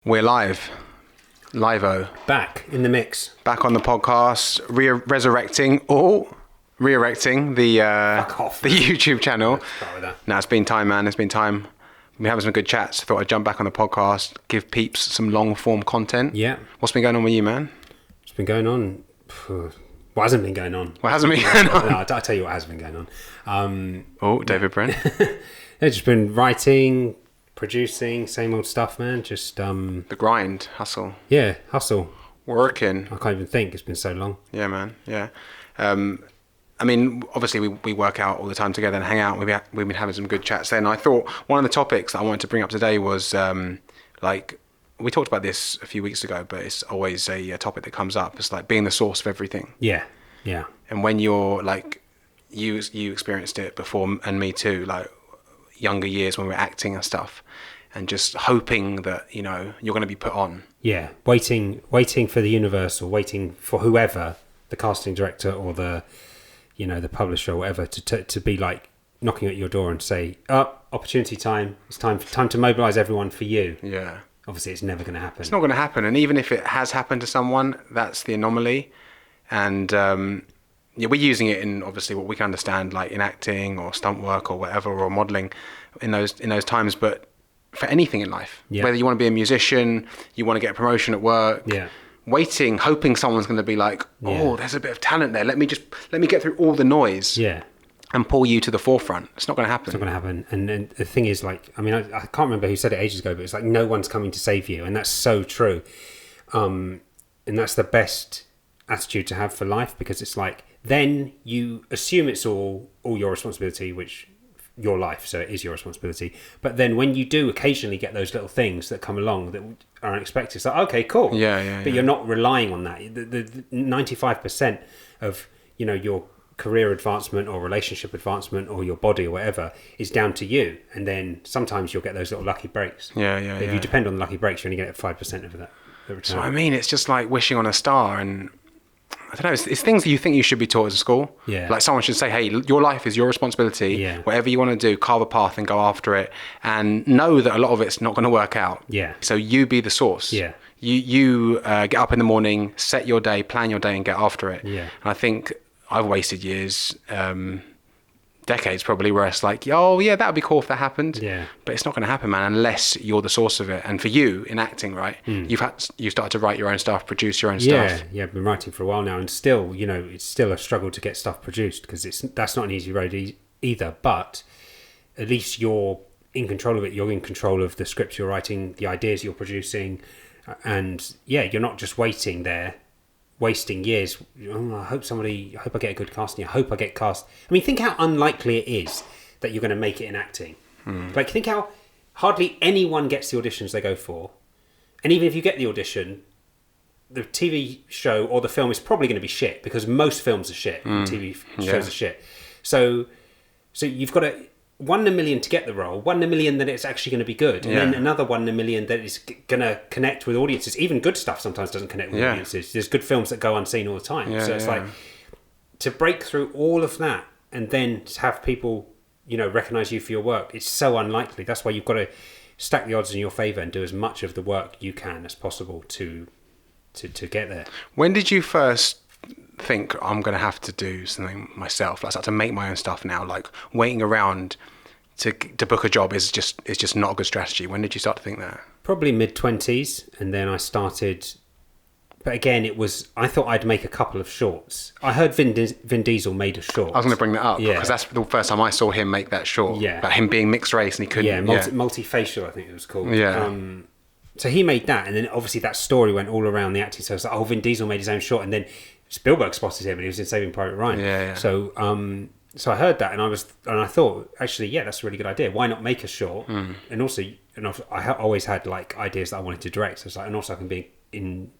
We're live. Live-o. Back in the mix. Back on the podcast, re-erecting the Fuck off. the YouTube channel. Start with that. Now it's been time, man. It's been time. We've been having some good chats. Thought I'd jump back on the podcast, give peeps some long-form content. Yeah. What's been going on with you, man? What's been going on? What hasn't been going on? What hasn't been going on? No, I'll tell you what has been going on. David Brent. It's just been writing, producing, same old stuff, man. Just The grind, hustle, yeah, hustle. working. I can't even think. It's been so long. Yeah, man. Yeah. I mean, obviously we work out all the time together and hang out. We've been having some good chats then. I thought one of the topics that I wanted to bring up today was like, we talked about this a few weeks ago, but it's always a topic that comes up. It's like being the source of everything. Yeah, yeah. And when you're like, you experienced it before, and me too, like younger years when we were acting and stuff, and just hoping that, you know, you're going to be put on. Yeah, waiting for the universe, or waiting for whoever, the casting director or the publisher or whatever, to be like knocking at your door and say, "Oh, opportunity time! It's time to mobilise everyone for you." Yeah. Obviously, it's never going to happen. It's not going to happen, and even if it has happened to someone, that's the anomaly. And we're using it in obviously what we can understand, like in acting or stunt work or whatever, or modelling in those times. But for anything in life, whether you want to be a musician, you want to get a promotion at work, waiting, hoping someone's going to be like, "Oh, there's a bit of talent there. Let me get through all the noise." Yeah. And pull you to the forefront. It's not going to happen. It's not going to happen. And the thing is, like, I mean, I can't remember who said it ages ago, but it's like, no one's coming to save you. And that's so true. And that's the best attitude to have for life, because it's like, then you assume it's all your responsibility, which your life, so it is your responsibility. But then when you do occasionally get those little things that come along that are unexpected, it's like, okay, cool. But you're not relying on that. The 95% of, your career advancement or relationship advancement or your body or whatever is down to you, and then sometimes you'll get those little lucky breaks. But if you depend on the lucky breaks, you only get 5% of that return. So I mean, it's just like wishing on a star, and I don't know, it's things that you think you should be taught at school. Like someone should say, hey, your life is your responsibility. Whatever you want to do, carve a path and go after it, and know that a lot of it's not going to work out. So you be the source. You get up in the morning, set your day, plan your day, and get after it. And I think I've wasted years, decades probably, where it's like, oh yeah, that would be cool if that happened. But it's not going to happen, man, unless you're the source of it. And for you in acting, right, you started to write your own stuff, produce your own stuff. I've been writing for a while now, and still, it's still a struggle to get stuff produced, because that's not an easy road either. But at least you're in control of it. You're in control of the script you're writing, the ideas you're producing, and you're not just waiting there, wasting years. I hope I get a good casting. I hope I get cast. I mean, think how unlikely it is that you're going to make it in acting. Like, think how hardly anyone gets the auditions they go for. And even if you get the audition, the TV show or the film is probably going to be shit, because most films are shit and TV shows are shit. So you've got to 1 in a million to get the role, 1 in a million that it's actually going to be good, and then another 1 in a million that is going to connect with audiences. Even good stuff sometimes doesn't connect with audiences. There's good films that go unseen all the time. So it's like, to break through all of that and then to have people, recognise you for your work, it's so unlikely. That's why you've got to stack the odds in your favour and do as much of the work you can as possible to get there. When did you first think, I'm going to have to do something myself? Like, start to make my own stuff now. Like, waiting around to book a job is just not a good strategy. When did you start to think that? Probably mid-20s, and then I started. But again, I thought I'd make a couple of shorts. I heard Vin Diesel made a short. I was going to bring that up, because that's the first time I saw him make that short. About him being mixed race and he couldn't. Multifacial, I think it was called. So he made that, and then obviously that story went all around the acting. So it's like, Vin Diesel made his own short, and then Spielberg spotted him, and he was in Saving Private Ryan. So I heard that, and I thought, actually, that's a really good idea. Why not make a short? And also, I always had like ideas that I wanted to direct. So it's like, and also I can be in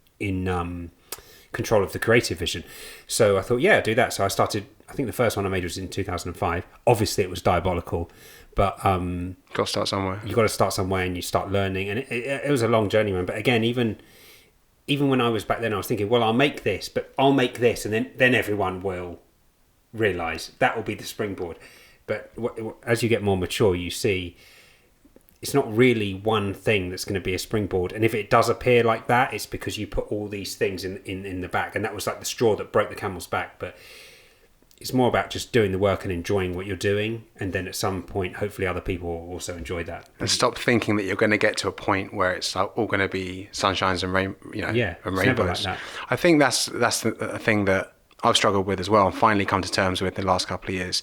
control of the creative vision. So I thought, do that. So I started. I think the first one I made was in 2005. Obviously, it was diabolical, but got to start somewhere. You got to start somewhere, and you start learning. And it was a long journey, man. But again, even when I was back then, I was thinking, well, I'll make this, and then everyone will realise that will be the springboard. But as you get more mature, you see it's not really one thing that's going to be a springboard. And if it does appear like that, it's because you put all these things in the back, and that was like the straw that broke the camel's back. But it's more about just doing the work and enjoying what you're doing, and then at some point, hopefully, other people will also enjoy that. And stop thinking that you're going to get to a point where it's all going to be sunshines and and rainbows. Never like that. I think that's the thing that I've struggled with as well, and finally come to terms with in the last couple of years.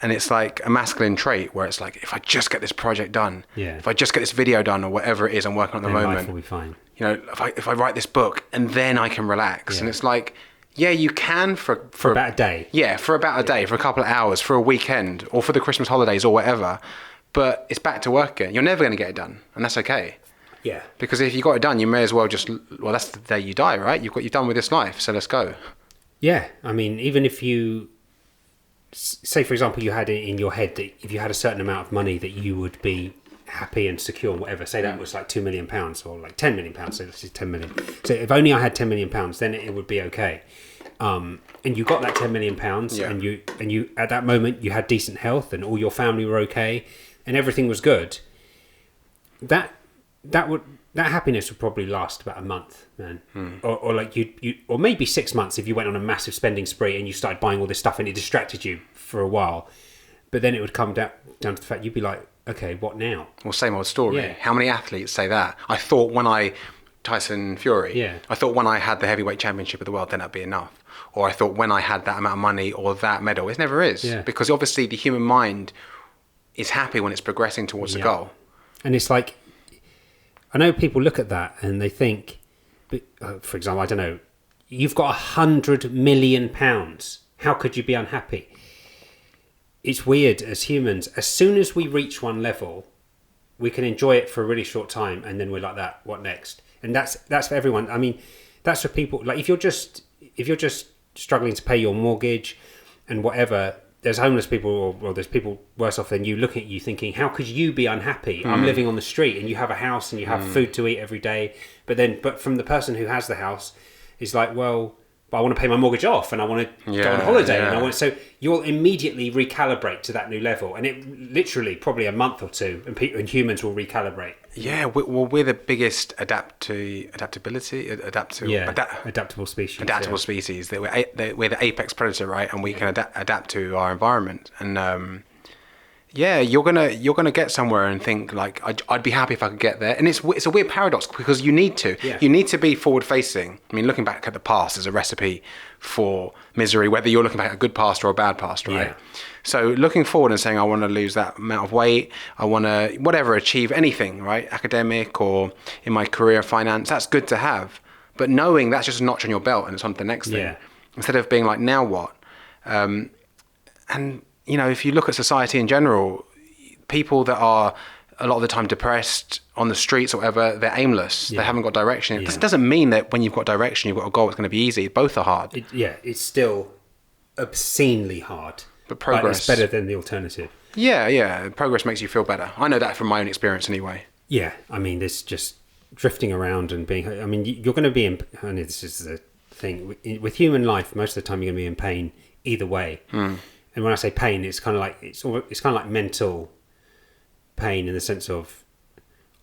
And it's like a masculine trait where it's like, if I just get this project done, if I just get this video done or whatever it is I'm working on at the moment, life will be fine. You know, if I write this book and then I can relax. And it's like, yeah, you can for about a day. Yeah, for about a day, for a couple of hours, for a weekend, or for the Christmas holidays or whatever. But it's back to work again. You're never going to get it done, and that's okay. Yeah. Because if you got it done, you may as well that's the day you die, right? You're done with this life, so let's go. Yeah, I mean, even if you say, for example, you had it in your head that if you had a certain amount of money that you would be happy and secure and whatever, say that was like £2 million or like £10 million, so this is 10 million. So if only I had £10 million, then it would be okay. And you got that £10 million, and you at that moment you had decent health and all your family were okay and everything was good. That happiness would probably last about a month, man. Or like you or maybe 6 months if you went on a massive spending spree and you started buying all this stuff and it distracted you for a while. But then it would come down to the fact you'd be like, okay, what now? Well, same old story. Yeah. How many athletes say that? I thought Tyson Fury, I thought when I had the heavyweight championship of the world, then that'd be enough. Or I thought when I had that amount of money or that medal. It never is. Yeah. Because obviously the human mind is happy when it's progressing towards the goal. And it's like, I know people look at that and they think, for example, I don't know, you've got £100 million. How could you be unhappy? It's weird as humans. As soon as we reach one level, we can enjoy it for a really short time, and then we're like, that, what next? And that's for everyone. I mean, that's for people. Like if you're just struggling to pay your mortgage and whatever, there's homeless people or there's people worse off than you looking at you thinking, how could you be unhappy? I'm living on the street and you have a house and you have food to eat every day. But from the person who has the house, is like, well, but I want to pay my mortgage off and I want to go on holiday and so you'll immediately recalibrate to that new level, and it literally probably a month or two and humans will recalibrate. Yeah, we're the biggest adaptable species. Adaptable species. We're the apex predator, right? And we can adapt to our environment. And you're gonna get somewhere and think like, I'd be happy if I could get there. And it's a weird paradox because you need to. Yeah. You need to be forward facing. I mean, looking back at the past is a recipe for misery, whether you're looking back at a good past or a bad past, right? Yeah. So looking forward and saying, I want to lose that amount of weight, I want to, whatever, achieve anything, right? Academic or in my career, finance, that's good to have. But knowing that's just a notch on your belt and it's on to the next thing. Instead of being like, now what? And, you know, if you look at society in general, people that are a lot of the time depressed on the streets or whatever, they're aimless. They haven't got direction. It doesn't mean that when you've got direction, you've got a goal, it's going to be easy. Both are hard. It's still obscenely hard. But progress is better than the alternative. Yeah. Progress makes you feel better. I know that from my own experience anyway. Yeah, I mean, there's just drifting around and being... I mean, you're going to be in... I know this is the thing. With human life, most of the time you're going to be in pain either way. And when I say pain, it's kind of like... It's kind of like mental pain in the sense of,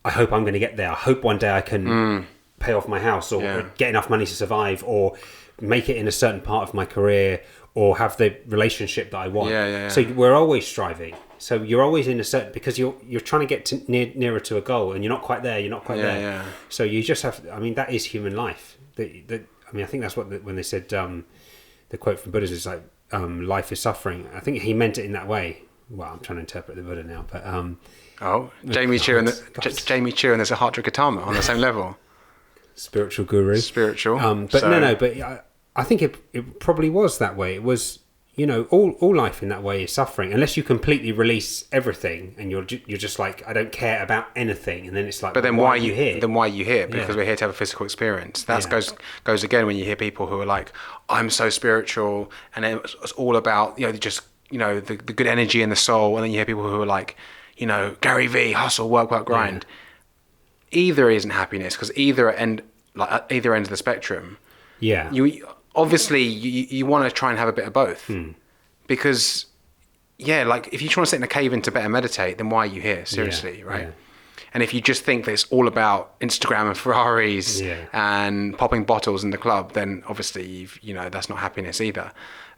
I hope I'm going to get there. I hope one day I can pay off my house or get enough money to survive or make it in a certain part of my career or have the relationship that I want. So we're always striving. So you're always in a certain... Because you're trying to get to nearer to a goal and you're not quite there. Yeah. So you just have... I mean, that is human life. I mean, I think that's what... when they said... the quote from Buddha is like, life is suffering. I think he meant it in that way. Well, I'm trying to interpret the Buddha now, but... Jamie Cho and there's a Heart Katama on the same level. Spiritual guru. But I think it probably was that way. It was, you know, all life in that way is suffering, unless you completely release everything and you're just like, I don't care about anything, and then it's like, but then why are you here? Then why are you here? Because we're here to have a physical experience. That goes again when you hear people who are like, I'm so spiritual, and then it's all about, you know, just, you know, the good energy in the soul, and then you hear people who are like, you know, Gary V, hustle, work, grind. Either isn't happiness, because either end of the spectrum. Yeah. You want to try and have a bit of both, because like if you just want to sit in a cave and to better meditate, then why are you here? Seriously, right? And if you just think that it's all about Instagram and Ferraris and popping bottles in the club, then obviously that's not happiness either.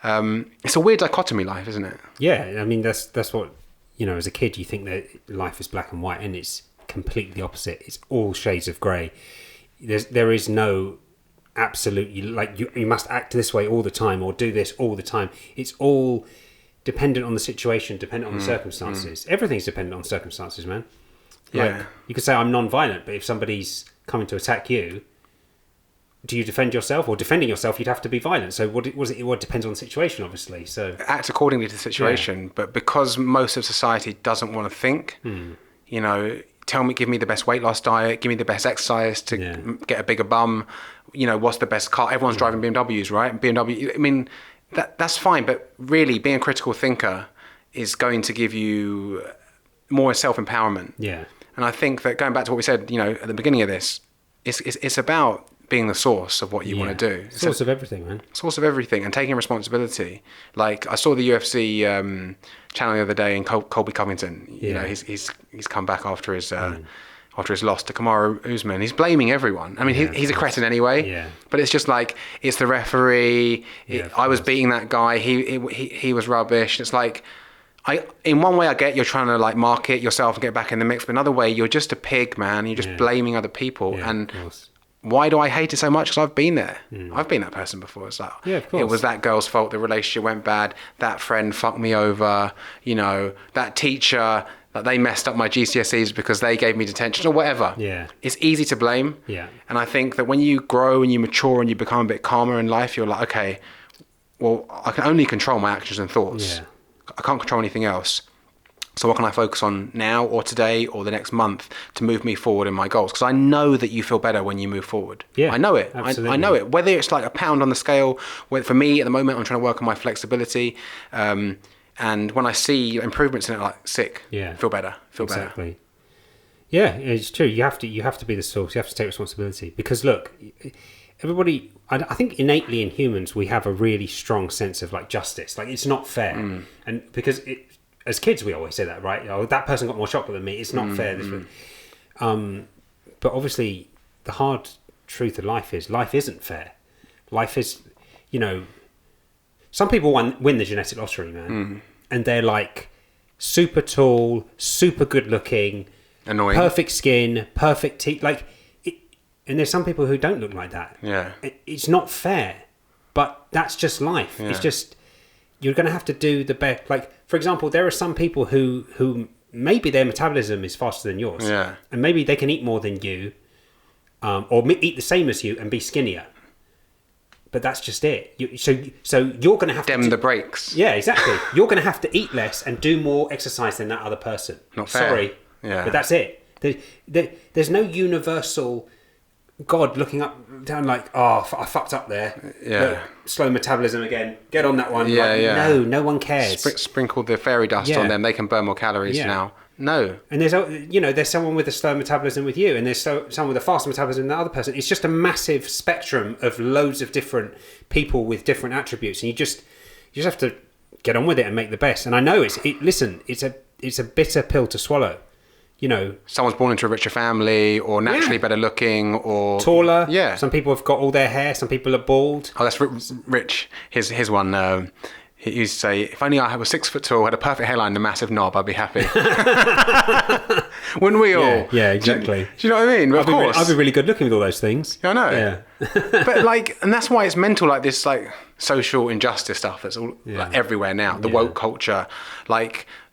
It's a weird dichotomy, life, isn't it? Yeah, I mean that's what as a kid you think that life is black and white, and it's completely the opposite. It's all shades of grey. There is no absolutely like you must act this way all the time or do this all the time. It's all dependent on the situation, dependent on the circumstances. Everything's dependent on circumstances, man. Like, you could say I'm non-violent, but if somebody's coming to attack you, do you defend yourself? Or defending yourself, you'd have to be violent. So what depends on the situation, obviously. So act accordingly to the situation. But because most of society doesn't want to think, give me the best weight loss diet, give me the best exercise to get a bigger bum. What's the best car? Everyone's driving BMWs, right? BMW. I mean, that's fine. But really, being a critical thinker is going to give you more self-empowerment. Yeah. And I think that going back to what we said, at the beginning of this, it's about being the source of what you want to do. Source of everything, man. Source of everything, and taking responsibility. Like I saw the UFC channel the other day, and Colby Covington. He's come back after his loss to Kamaru Usman. He's blaming everyone. I mean, he's a cretin anyway. Yeah. But it's just like it's the referee. I was beating that guy. He was rubbish. It's like. In one way, I get you're trying to like market yourself and get back in the mix, but another way, you're just a pig, man. You're just blaming other people. And why do I hate it so much? Because I've been there. I've been that person before. It's like, it was that girl's fault. The relationship went bad. That friend fucked me over. That teacher, that they messed up my GCSEs because they gave me detention or whatever. Yeah. It's easy to blame. Yeah. And I think that when you grow and you mature and you become a bit calmer in life, you're like, okay, well, I can only control my actions and thoughts. Yeah. I can't control anything else. So what can I focus on now or today or the next month to move me forward in my goals? Because I know that you feel better when you move forward. Yeah, I know it. Absolutely. I know it. Whether it's like a pound on the scale, for me at the moment, I'm trying to work on my flexibility. And when I see improvements in it, like sick, feel better. Exactly. Yeah, it's true. You have to be the source. You have to take responsibility. Because look, everybody, I think innately in humans, we have a really strong sense of like justice. Like it's not fair. And because as kids, we always say that, right? Oh, that person got more chocolate than me. It's not fair. But obviously the hard truth of life isn't fair. Life is, some people win the genetic lottery, man. And they're like super tall, super good looking, annoying, perfect skin, perfect teeth. And there's some people who don't look like that. Yeah. It's not fair, but that's just life. Yeah. It's just, you're going to have to do the best. Like, for example, there are some people who maybe their metabolism is faster than yours. Yeah. And maybe they can eat more than you, or eat the same as you and be skinnier. But that's just it. So you're going to have to... the brakes. Yeah, exactly. You're going to have to eat less and do more exercise than that other person. Not fair. Sorry. Yeah. But that's it. There's no universal... God looking up, down like, I fucked up there. Yeah. Look, slow metabolism again. Get on that one. Yeah, No one cares. Sprinkle the fairy dust on them. They can burn more calories now. No. And there's someone with a slow metabolism with you, and there's someone with a faster metabolism than the other person. It's just a massive spectrum of loads of different people with different attributes, and you just have to get on with it and make the best. And I know it's a bitter pill to swallow. Someone's born into a richer family or naturally better looking or taller. Yeah. Some people have got all their hair. Some people are bald. Oh, that's Rich. His one. He used to say, if only I was 6 foot tall, had a perfect hairline and a massive knob, I'd be happy. Wouldn't we all? Yeah, exactly. Do you know what I mean? Of course. I'd be really good looking with all those things. Yeah, I know. Yeah. But and that's why it's mental, like this social injustice stuff that's all everywhere now. The woke culture,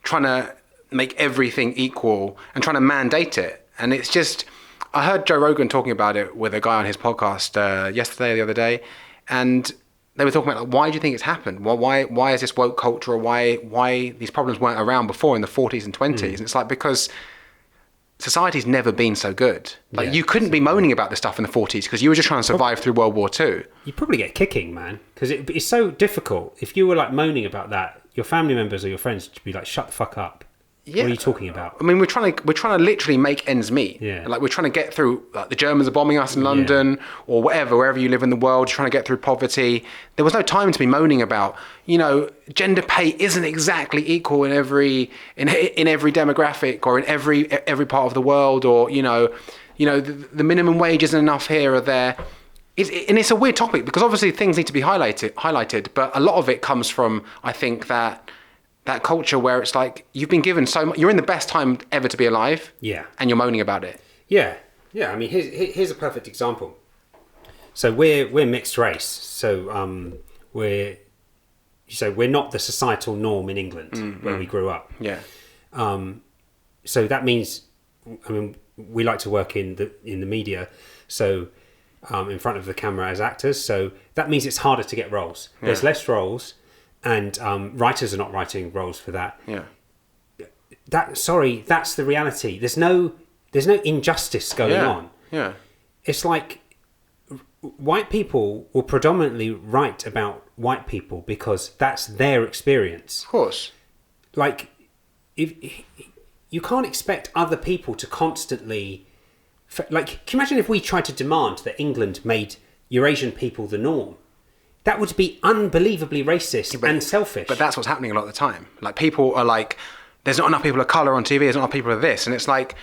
trying to make everything equal and trying to mandate it. And it's just, I heard Joe Rogan talking about it with a guy on his podcast yesterday or the other day, and they were talking about why do you think it's happened? Why is this woke culture, or why these problems weren't around before in the 40s and 20s? And it's because society's never been so good. You couldn't be moaning about this stuff in the 40s because you were just trying to survive through World War II. You'd probably get kicking, man, because it's so difficult. If you were moaning about that, your family members or your friends would be like, shut the fuck up. What are you talking about? I mean, we're trying to literally make ends meet. Yeah. Like we're trying to get through. Like the Germans are bombing us in London or wherever you live in the world. You're trying to get through poverty. There was no time to be moaning about. Gender pay isn't exactly equal in every demographic or in every part of the world, or the minimum wage isn't enough here or there. And it's a weird topic because obviously things need to be highlighted, but a lot of it comes from, I think, that culture where it's like you've been given so much, you're in the best time ever to be alive, and you're moaning about it. Yeah. I mean, here's a perfect example. So we're mixed race, so we're not the societal norm in England where we grew up. Yeah. So that means, I mean, we like to work in the media, so in front of the camera as actors. So that means it's harder to get roles. Yeah. There's less roles. And writers are not writing roles for that. Yeah. That's the reality. There's no injustice going on. Yeah. It's like white people will predominantly write about white people because that's their experience. Of course. Like, if you can't expect other people to constantly... Like, can you imagine if we tried to demand that England made Eurasian people the norm? That would be unbelievably racist and selfish. But that's what's happening a lot of the time. Like, people are like, there's not enough people of colour on TV, there's not enough people of this. And it's like,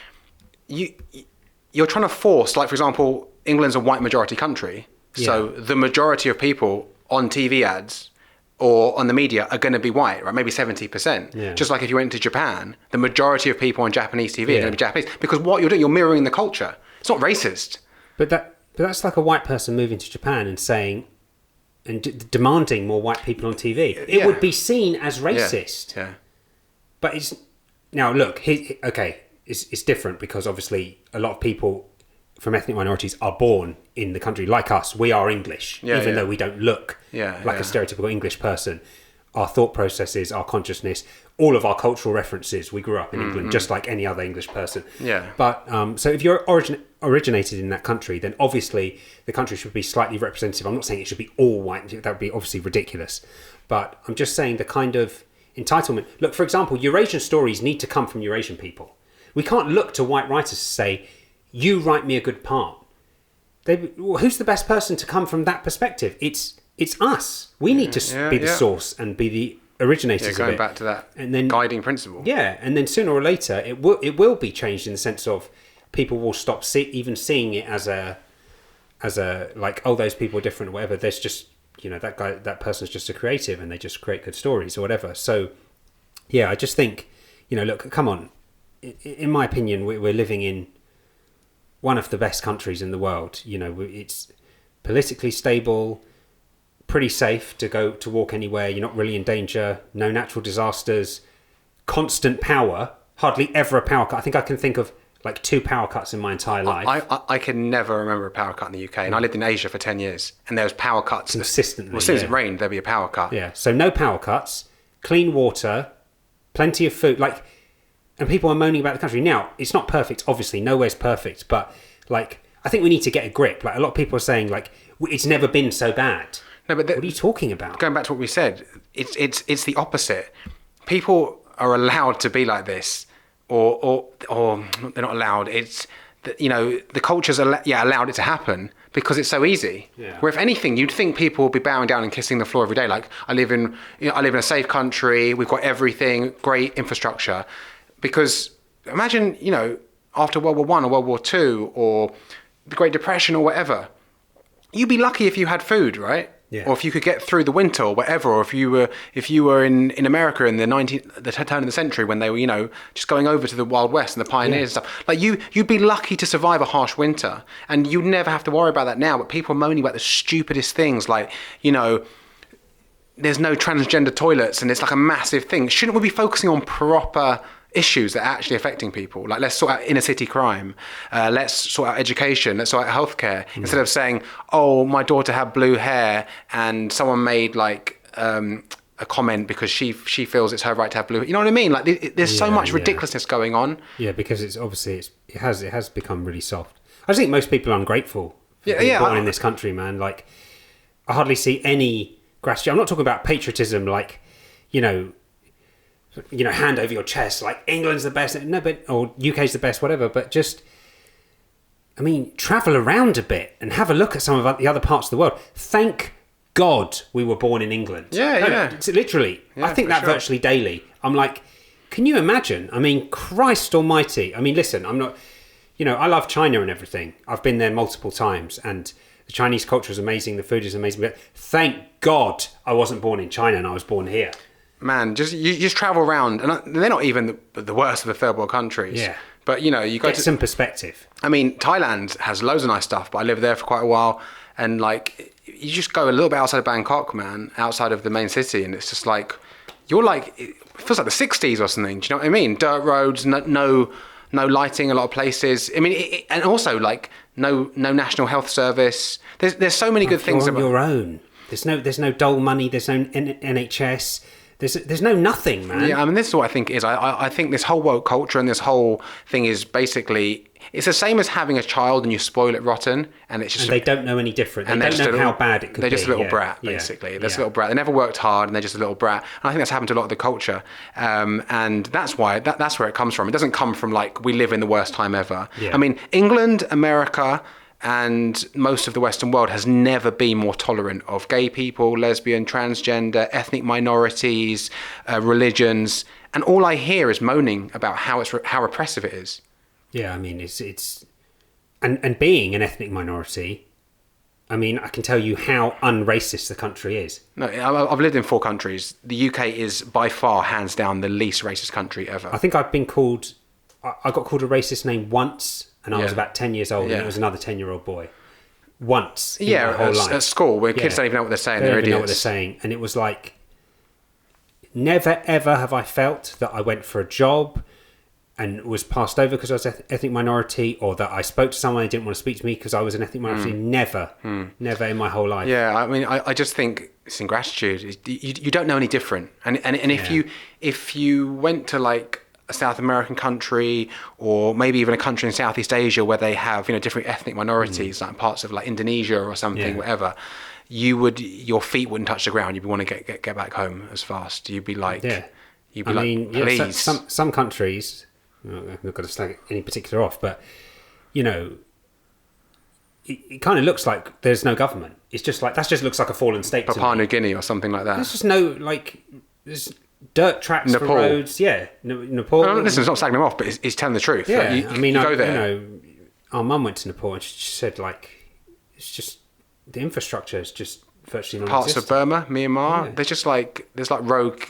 you're trying to force, like, for example, England's a white majority country. Yeah. So the majority of people on TV ads or on the media are going to be white, right? Maybe 70%. Yeah. Just like if you went to Japan, the majority of people on Japanese TV are going to be Japanese. Because what you're doing, you're mirroring the culture. It's not racist. But that's like a white person moving to Japan and saying... and demanding more white people on TV. It would be seen as racist. Yeah. But it's... Now, look, it's different because obviously a lot of people from ethnic minorities are born in the country like us. We are English, even though we don't look like a stereotypical English person. Our thought processes, our consciousness, all of our cultural references, we grew up in England just like any other English person. Yeah. But so if you're originated in that country, then obviously the country should be slightly representative. I'm not saying it should be all white. That would be obviously ridiculous. But I'm just saying the kind of entitlement. Look, for example, Eurasian stories need to come from Eurasian people. We can't look to white writers to say, you write me a good part. Who's the best person to come from that perspective? It's us. We need to be the source and be the originators of it. Going back to that and then, guiding principle. Yeah, and then sooner or later it will be changed in the sense of people will stop even seeing it as a like, oh, those people are different or whatever. There's just, that person's just a creative and they just create good stories or whatever. So yeah, I just think, look, come on. In my opinion, we're living in one of the best countries in the world. It's politically stable, pretty safe to walk anywhere. You're not really in danger. No natural disasters. Constant power. Hardly ever a power cut. I think I can think of like 2 power cuts in my entire life. I can never remember a power cut in the UK, and I lived in Asia for 10 years, and there was power cuts consistently. Well, as soon as it rained, there'd be a power cut. Yeah, so no power cuts, clean water, plenty of food, and people are moaning about the country. Now, it's not perfect, obviously, nowhere's perfect, but I think we need to get a grip. Like, a lot of people are saying, it's never been so bad. No, but what are you talking about? Going back to what we said, it's the opposite. People are allowed to be like this, or they're not allowed. It's the culture's allowed it to happen because it's so easy. Yeah. Where if anything, you'd think people would be bowing down and kissing the floor every day. Like, I live in a safe country. We've got everything, great infrastructure. Because imagine, after World War I or World War II or the Great Depression or whatever, you'd be lucky if you had food, right? Yeah. Or if you could get through the winter or whatever, or if you were in America in the turn of the century when they were, just going over to the Wild West and the pioneers and stuff. Like, you'd be lucky to survive a harsh winter, and you'd never have to worry about that now. But people are moaning about the stupidest things, like, there's no transgender toilets, and it's like a massive thing. Shouldn't we be focusing on proper issues that are actually affecting people? Like, let's sort out inner city crime, let's sort out education, let's sort out healthcare, instead of saying, oh, my daughter had blue hair and someone made a comment because she feels it's her right to have blue hair. You know what I mean? Like, there's so much ridiculousness going on. Yeah, because it's obviously it has become really soft. I just think most people are ungrateful for being born in this country, man. Like, I hardly see any gratitude. I'm not talking about patriotism, hand over your chest, like England's the best. No, but or UK's the best, whatever. But just, travel around a bit and have a look at some of the other parts of the world. Thank God we were born in England. It's literally. I think that virtually daily. I'm like, can you imagine? Christ almighty. Listen, I'm not, I love China and everything. I've been there multiple times and the Chinese culture is amazing. The food is amazing. But thank God I wasn't born in China and I was born here. Man, you just travel around and they're not even the worst of the third world countries. Yeah. But, you go Get some perspective. Thailand has loads of nice stuff, but I lived there for quite a while. And, you just go a little bit outside of Bangkok, man, outside of the main city. And it's just like, it feels like the 60s or something. Do you know what I mean? Dirt roads, no lighting a lot of places. And also, no national health service. There's so many good things about... You're on your own. There's no dole money. There's no NHS. There's no nothing, man. Yeah, this is what I think it is. I think this whole woke culture and this whole thing is basically... It's the same as having a child and you spoil it rotten, and it's just... And they don't know any different. They don't know how bad it could be. They're just a little brat, basically. They're just a little brat. They never worked hard, and they're just a little brat. And I think that's happened to a lot of the culture. And that's why... That's where it comes from. It doesn't come from, we live in the worst time ever. Yeah. England, America... and most of the Western world has never been more tolerant of gay people, lesbian, transgender, ethnic minorities, religions, and all I hear is moaning about how repressive it is. Yeah, it's and being an ethnic minority, I can tell you how un-racist the country is. No, I've lived in 4 countries. The UK is by far, hands down, the least racist country ever. I think I got called a racist name once. And I was about 10 years old, and it was another 10-year-old boy. Once in my whole life. At school, where kids don't even know what they're saying. They don't even know what they're saying. And it was like, never, ever have I felt that I went for a job and was passed over because I was an ethnic minority, or that I spoke to someone who didn't want to speak to me because I was an ethnic minority. Never in my whole life. Yeah, I just think it's ingratitude. You don't know any different. And if you went to a South American country, or maybe even a country in Southeast Asia where they have different ethnic minorities, like parts of Indonesia or something, whatever, your feet wouldn't touch the ground. You'd want to get back home as fast. You'd be like, please. Some countries, I'm not going to slag any particular off, but it kind of looks like there's no government. It's just that just looks like a fallen state. Papua New Guinea or something like that. There's just no there's dirt tracks for roads. Yeah, Nepal. No, listen, it's not slagging them off, but it's telling the truth. Yeah, you go there. Our mum went to Nepal and she said it's just the infrastructure is just virtually non-existent. Parts of Burma, Myanmar, there's just there's rogue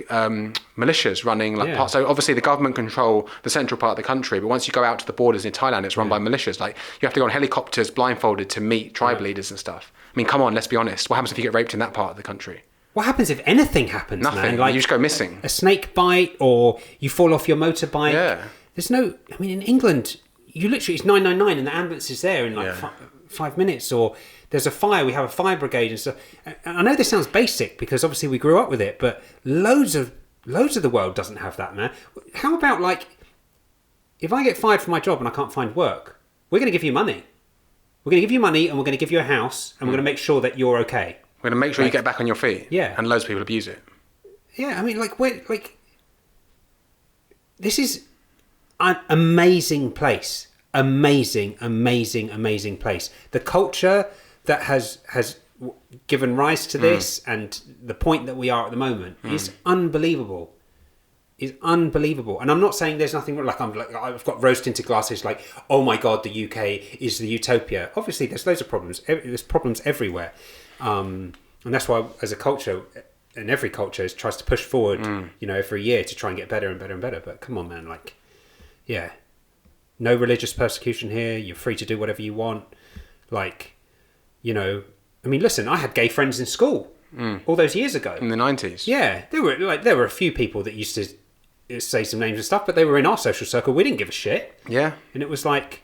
militias running parts. So obviously the government control the central part of the country, but once you go out to the borders in Thailand, it's run by militias. You have to go on helicopters blindfolded to meet tribe leaders and stuff. Come on, let's be honest. What happens if you get raped in that part of the country? What happens if anything happens? Nothing. Man? You just go missing. A snake bite, or you fall off your motorbike. Yeah. There's no. in England, you literally it's 999 and the ambulance is there in 5 minutes. Or there's a fire, we have a fire brigade and stuff. And I know this sounds basic because obviously we grew up with it, but loads of the world doesn't have that, man. How about if I get fired from my job and I can't find work, we're going to give you money. We're going to give you money and we're going to give you a house and we're going to make sure that you're okay. We're going to make sure you get back on your feet. Yeah. And loads of people abuse it. Yeah, this is an amazing place. Amazing place. The culture that has given rise to this and the point that we are at the moment is unbelievable. And I'm not saying there's nothing I've got rose tinted glasses oh my God, the UK is the utopia. Obviously there's loads of problems. There's problems everywhere. And that's why as a culture, and every culture tries to push forward, every year to try and get better and better and better. But come on, man, no religious persecution here. You're free to do whatever you want. Listen, I had gay friends in school all those years ago. In the 90s. Yeah, there were a few people that used to say some names and stuff, but they were in our social circle. We didn't give a shit. Yeah. And it was totally...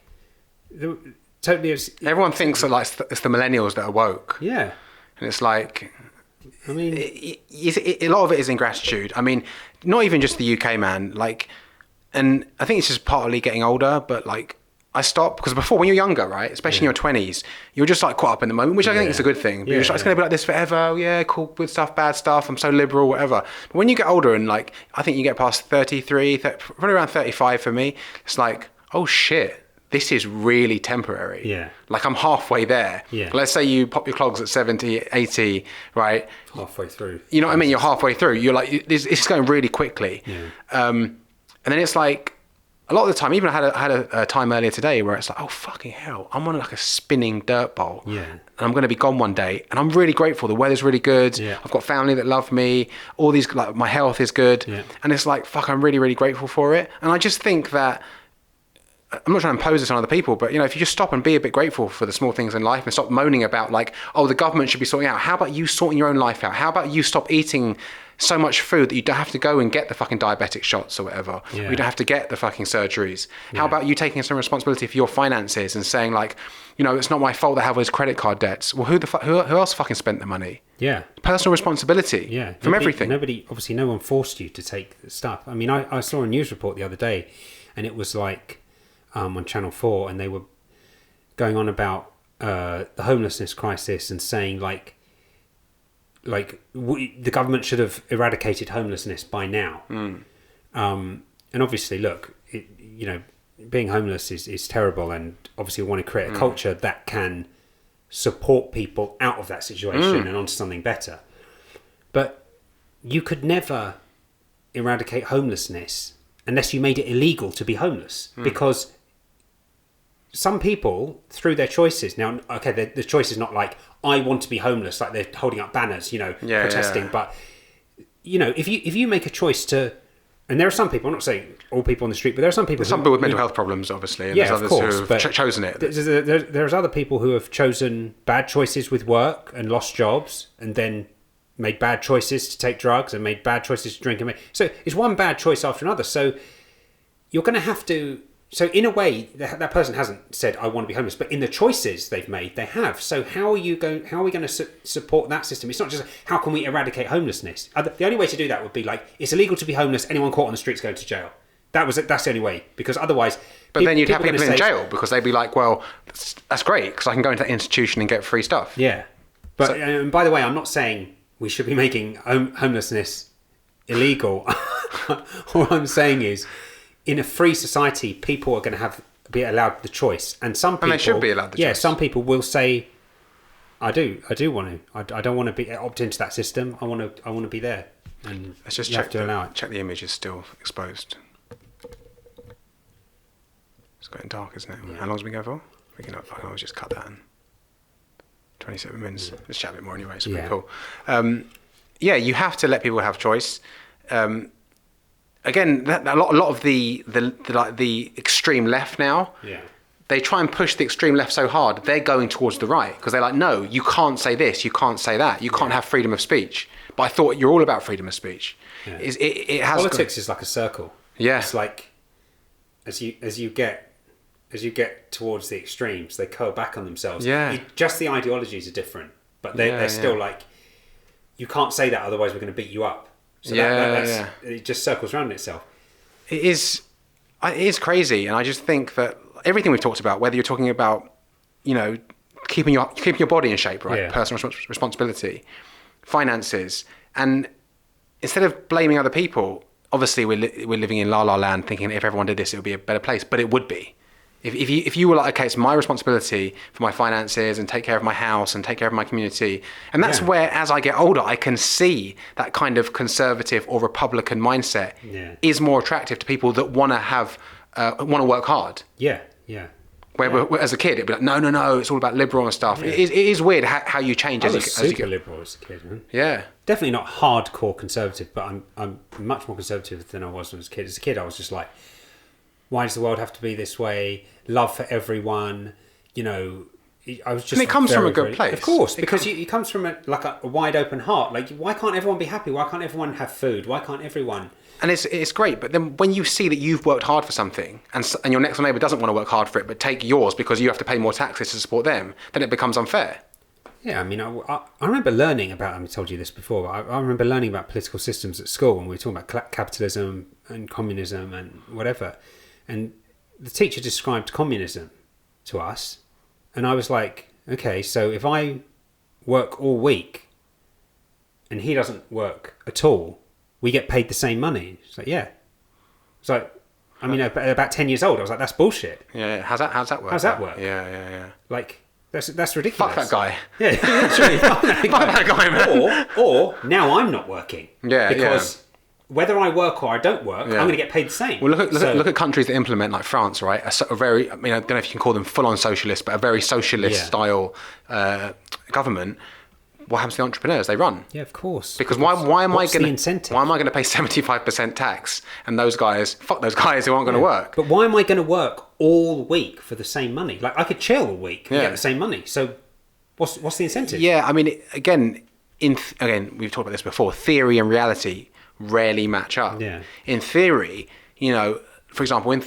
Everyone thinks that it's the millennials that are woke. Yeah. And it's a lot of it is ingratitude. Not even just the UK, man. And I think it's just partly getting older, but I stopped, because before, when you're younger, right, especially in your 20s, you're just like caught up in the moment, which I think is a good thing. But you're just like, it's going to be like this forever. Oh, yeah, cool, good stuff, bad stuff. I'm so liberal, whatever. But when you get older and like, I think you get past 33, probably around 35 for me, it's like, oh shit, this is really temporary. Yeah. Like I'm halfway there. Yeah. Let's say you pop your clogs at 70, 80, right? Halfway through. You know what I mean? You're halfway through. You're like, this is going really quickly. Yeah. And then it's like, a lot of the time, even I had a time earlier today where it's like, oh fucking hell, I'm on like a spinning dirt bowl, and I'm going to be gone one day, and I'm really grateful. The weather's really good. I've got family that love me. All these, like, my health is good, and it's like, fuck, I'm really, really grateful for it. And I just think that, I'm not trying to impose this on other people, but, you know, if you just stop and be a bit grateful for the small things in life and stop moaning about like, oh, the government should be sorting out. How about you sorting your own life out? How about you stop eating so much food that you don't have to go and get the fucking diabetic shots or whatever. You don't have to get the fucking surgeries. How about you taking some responsibility for your finances and saying like, you know, it's not my fault they have all these credit card debts. Well, who else fucking spent the money? Yeah. Personal responsibility. Yeah. From everything. Obviously no one forced you to take the stuff. I mean, I saw a news report the other day and it was like on Channel 4 and they were going on about the homelessness crisis and saying the government should have eradicated homelessness by now. And obviously, look, you know, being homeless is terrible, and obviously we want to create a culture that can support people out of that situation and onto something better. But you could never eradicate homelessness unless you made it illegal to be homeless, because some people, through their choices, now, okay, the choice is not like, I want to be homeless, like they're holding up banners, you know, protesting. But, you know, if you make a choice to, and there are some people, I'm not saying all people on the street, but there are some people with mental health problems, obviously, and there's others who have chosen it. There's other people who have chosen bad choices with work and lost jobs and then made bad choices to take drugs and made bad choices to drink. So it's one bad choice after another. So you're going to have to... So in a way, that person hasn't said, I want to be homeless, but in the choices they've made, they have. So how are we going to support that system? It's not just, how can we eradicate homelessness? The only way to do that would be like, it's illegal to be homeless, anyone caught on the streets going to jail. That's the only way, because otherwise... But then you'd have people in jail, because they'd be like, well, that's great, because I can go into that institution and get free stuff. Yeah. But and by the way, I'm not saying we should be making homelessness illegal. All I'm saying is, in a free society, people are going to be allowed the choice, and some people, and they should be allowed the choice. Yeah, some people will say, "I do want to. I don't want to be opt into that system. I want to be there." And let's just check the image is still exposed. It's getting dark, isn't it? Yeah. How long has we go for? We can. I'll just cut that in. 27 minutes. Let's chat a bit more anyway. It's pretty cool. You have to let people have choice. Again, a lot of the extreme left now, they try and push the extreme left so hard, they're going towards the right, because they're like, no, you can't say this, you can't say that, you can't have freedom of speech. But I thought you're all about freedom of speech. Yeah. It has politics is like a circle. Yeah, it's like as you get towards the extremes, they curl back on themselves. Yeah, just the ideologies are different, but they're still like, you can't say that, otherwise we're going to beat you up. So it just circles around itself. It is crazy, and I just think that everything we've talked about, whether you're talking about, you know, keeping your body in shape, right, personal responsibility, finances, and instead of blaming other people, obviously we're living in la la land, thinking if everyone did this, it would be a better place, but it would be. If you were like, okay, it's my responsibility for my finances and take care of my house and take care of my community. And that's where, as I get older, I can see that kind of conservative or Republican mindset is more attractive to people that want to work hard. Yeah. Where as a kid, it'd be like, no, it's all about liberal and stuff. Yeah. It is weird how you change as you get. I was super liberal as a kid, man. Yeah. Definitely not hardcore conservative, but I'm much more conservative than I was when I was a kid. As a kid, I was just like, why does the world have to be this way? Love for everyone, you know. I was just. And it comes from a good place, of course, because it comes from a wide open heart. Like, why can't everyone be happy? Why can't everyone have food? Why can't everyone? And it's great, but then when you see that you've worked hard for something, and your next door neighbour doesn't want to work hard for it, but take yours because you have to pay more taxes to support them, then it becomes unfair. Yeah, I mean, I remember learning about. I told you this before. But I remember learning about political systems at school when we were talking about capitalism and communism and whatever. And the teacher described communism to us, and I was like, okay, so if I work all week and he doesn't work at all, we get paid the same money. It's like, yeah. It's like, I mean, about 10 years old, I was like, that's bullshit. Yeah. How's that work? How's that work? Yeah. Like, that's ridiculous. Fuck that guy. Yeah, literally. Fuck that guy, man. Or now I'm not working. Yeah, because whether I work or I don't work, I'm going to get paid the same. Well, look at countries that implement, like France, right? A very, I mean, I don't know if you can call them full-on socialist, but a very socialist style government. What happens to the entrepreneurs? They run. Yeah, of course. Because why am I going to pay 75% tax and those guys who aren't going to work? But why am I going to work all week for the same money? Like, I could chill all week and get the same money. So what's the incentive? Yeah, I mean, again, we've talked about this before. Theory and reality rarely match up. Yeah. In theory, for example, I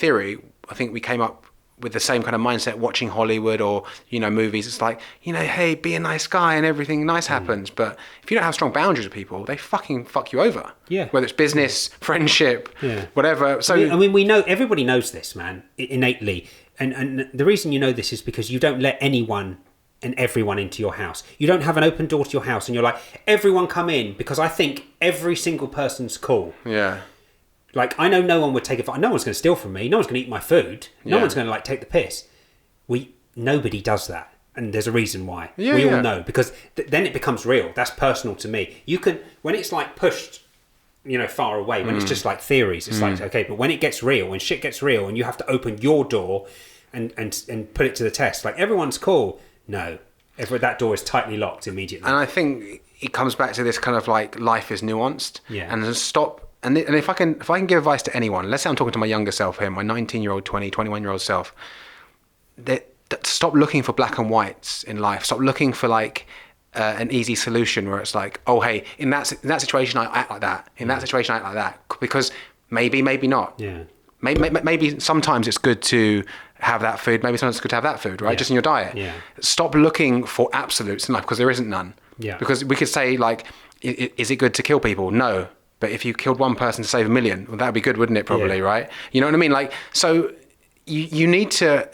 think we came up with the same kind of mindset watching Hollywood or, movies. It's like, hey, be a nice guy and everything nice happens. But if you don't have strong boundaries with people, they fucking fuck you over. Yeah. Whether it's business, friendship, whatever. So I mean, we know, everybody knows this, man, innately. And the reason you know this is because you don't let anyone and everyone into your house. You don't have an open door to your house and you're like, everyone come in, because I think every single person's cool. Yeah. Like, I know no one would take it. No one's going to steal from me. No one's going to eat my food. No one's going to take the piss. Nobody does that, and there's a reason why. We all know, because then it becomes real. That's personal to me. You can, when it's like pushed, far away. When it's just like theories, it's like, okay. But when it gets real, when shit gets real, and you have to open your door and put it to the test, like, everyone's cool. No, that door is tightly locked immediately. And I think it comes back to this kind of like, life is nuanced. Yeah. And stop. And if I can give advice to anyone, let's say I'm talking to my younger self here, my 19-year-old, 20, 21-year-old self, that stop looking for black and whites in life. Stop looking for like an easy solution where it's like, oh, hey, in that situation I act like that. In that situation I act like that. Because maybe not. Yeah. Maybe sometimes it's good to have that food. Maybe sometimes it's good to have that food, right? Yeah. Just in your diet. Yeah. Stop looking for absolutes in life, because there isn't none. Yeah. Because we could say, like, is it good to kill people? No. But if you killed one person to save 1 million, well, that would be good, wouldn't it? Probably, right? You know what I mean? Like, so you need to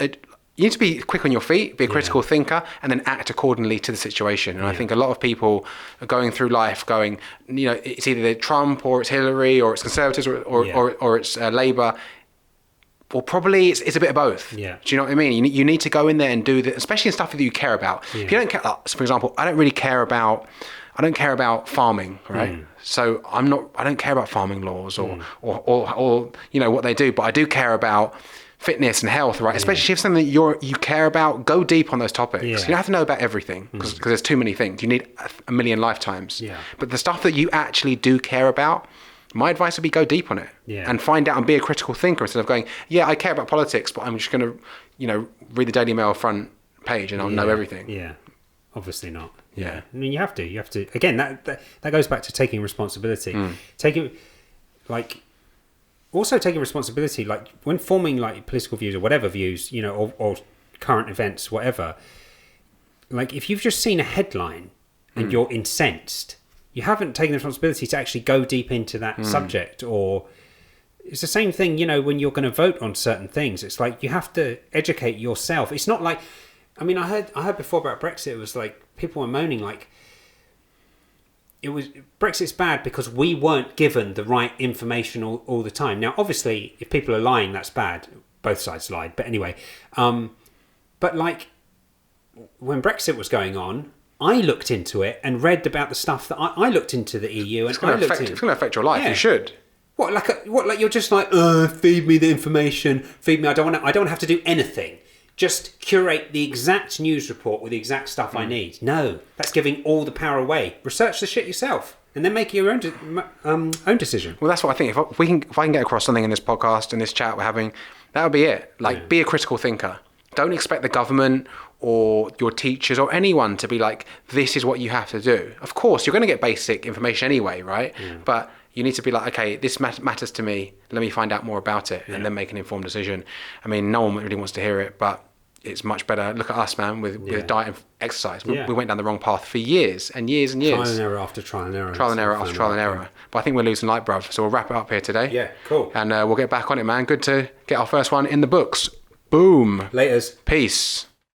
be quick on your feet, be a critical thinker, and then act accordingly to the situation. And I think a lot of people are going through life going, it's either Trump or it's Hillary or it's Conservatives or it's Labour. Or probably it's a bit of both. Yeah. Do you know what I mean? You need to go in there and do the, especially in stuff that you care about. Yeah. If you don't care, for example, I don't care about farming, right? So I don't care about farming laws or what they do, but I do care about fitness and health, right? Especially if something that you care about, go deep on those topics. You don't have to know about everything because there's too many things. You need a million lifetimes. Yeah. But the stuff that you actually do care about, my advice would be go deep on it and find out and be a critical thinker instead of going, I care about politics, but I'm just going to, read the Daily Mail front page and I'll know everything. Yeah. Obviously not. Yeah. I mean, you have to, again, that goes back to taking responsibility. Taking responsibility, like when forming like political views or whatever views, or current events, whatever, like if you've just seen a headline and you're incensed, you haven't taken the responsibility to actually go deep into that subject. Or it's the same thing, when you're going to vote on certain things, it's like you have to educate yourself. It's not like, I mean, I heard before about Brexit, it was like people were moaning like Brexit's bad because we weren't given the right information all the time. Now, obviously, if people are lying, that's bad. Both sides lied. But anyway, but like when Brexit was going on, I looked into it and read about the stuff that I looked into the EU. And it's going to affect your life. Yeah. You should. What, like you're just like, feed me the information, feed me. I don't want to have to do anything. Just curate the exact news report with the exact stuff I need. No, that's giving all the power away. Research the shit yourself, and then make your own decision. Well, that's what I think. If I can get across something in this podcast and this chat we're having, that would be it. Like, be a critical thinker. Don't expect the government or your teachers or anyone to be like, this is what you have to do. Of course, you're going to get basic information anyway, right? Yeah. But you need to be like, okay, this matters to me. Let me find out more about it and then make an informed decision. I mean, no one really wants to hear it, but it's much better. Look at us, man, with diet and exercise. We went down the wrong path for years and years and years. Trial and error after trial and error. Trial and error after trial and error. But I think we're losing light, bruv. So we'll wrap it up here today. Yeah, cool. And we'll get back on it, man. Good to get our first one in the books. Boom. Laters. Peace.